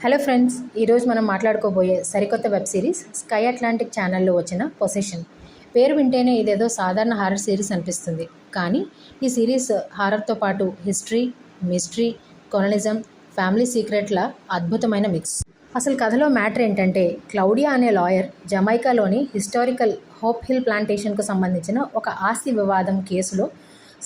Hello friends, ఈరోజు మనం మాట్లాడుకోబోయే సరికొత్త వెబ్ సిరీస్ స్కై అట్లాంటిక్ ఛానల్లో వచ్చిన పొసెషన్. పేరు వింటేనే ఇదేదో సాధారణ హారర్ సిరీస్ అనిపిస్తుంది. కానీ ఈ సిరీస్ హారర్తో పాటు హిస్టరీ, మిస్టరీ, కొలనిజం, ఫ్యామిలీ సీక్రెట్ల అద్భుతమైన మిక్స్. అసలు కథలో మ్యాటర్ ఏంటంటే, క్లౌడియా అనే లాయర్ జమైకాలోని హిస్టారికల్ హోప్ హిల్ ప్లాంటేషన్కు సంబంధించిన ఒక ఆస్తి వివాదం కేసులో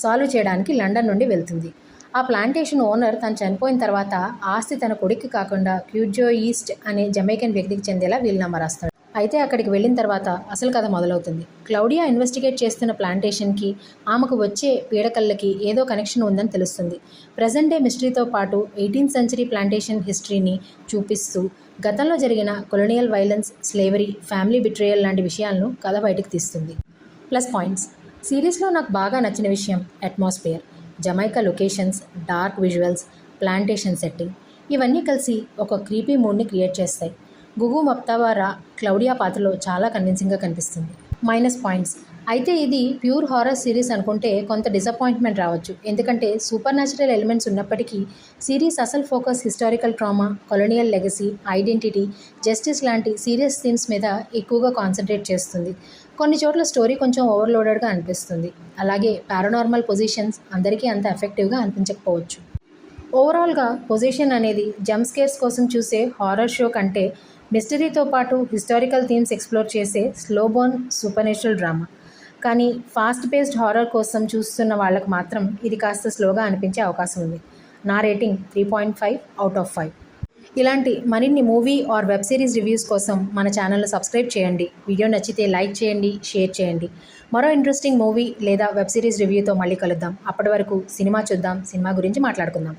సాల్వ్ చేయడానికి లండన్ నుండి వెళ్తుంది. ఆ ప్లాంటేషన్ ఓనర్ తను చనిపోయిన తర్వాత ఆస్తి తన కొడుక్కి కాకుండా క్యూజో ఈస్ట్ అనే జమైకన్ వ్యక్తికి చెందేలా వీలునామా రాస్తాడు. అయితే అక్కడికి వెళ్ళిన తర్వాత అసలు కథ మొదలవుతుంది. క్లౌడియా ఇన్వెస్టిగేట్ చేస్తున్న ప్లాంటేషన్కి, ఆమెకు వచ్చే పీడకల్లకి ఏదో కనెక్షన్ ఉందని తెలుస్తుంది. ప్రజెంట్ డే మిస్టరీతో పాటు 18th సెంచరీ ప్లాంటేషన్ హిస్టరీని చూపిస్తూ గతంలో జరిగిన colonial violence, slavery, family betrayal లాంటి విషయాలను కథ బయటకు తీస్తుంది. Plus points. సిరీస్లో నాకు బాగా నచ్చిన విషయం atmosphere, Jamaica locations, dark visuals, plantation setting ఇవన్నీ కలిసి ఒక క్రీపీ మూడ్ని క్రియేట్ చేస్తాయి. గుగు మప్తావారా క్లౌడియా పాత్రలో చాలా కన్విన్సింగ్గా కనిపిస్తుంది. Minus points. అయితే ఇది ప్యూర్ హారర్ సిరీస్ అనుకుంటే కొంత డిసప్పాయింట్మెంట్ రావచ్చు. ఎందుకంటే సూపర్ న్యాచురల్ ఎలిమెంట్స్ ఉన్నప్పటికీ సిరీస్ అసలు focus historical trauma, colonial legacy, identity, justice లాంటి సీరియస్ థీమ్స్ మీద ఎక్కువగా కాన్సన్ట్రేట్ చేస్తుంది. కొన్ని చోట్ల స్టోరీ కొంచెం ఓవర్లోడెడ్గా అనిపిస్తుంది. అలాగే పారానార్మల్ పొజిషన్స్ అందరికీ అంత ఎఫెక్టివ్గా అనిపించకపోవచ్చు. ఓవరాల్గా పొజిషన్ అనేది జంప్ స్కేర్స్ కోసం చూసే హారర్ షో కంటే మిస్టరీతో పాటు హిస్టారికల్ థీమ్స్ ఎక్స్ప్లోర్ చేసే slow burn super natural drama. కానీ ఫాస్ట్ పేస్డ్ హారర్ కోసం చూస్తున్న వాళ్ళకు మాత్రం ఇది కాస్త స్లోగా అనిపించే అవకాశం ఉంది. నా రేటింగ్ 3.5/5. ఇలాంటి మరిన్ని movie are web series reviews కోసం మన ఛానల్ను సబ్స్క్రైబ్ చేయండి. వీడియో నచ్చితే లైక్ చేయండి, షేర్ చేయండి. మరో ఇంట్రెస్టింగ్ మూవీ లేదా వెబ్ సిరీస్ రివ్యూతో మళ్ళీ కలుద్దాం. అప్పటి వరకు సినిమా చూద్దాం, సినిమా గురించి మాట్లాడుకుందాం.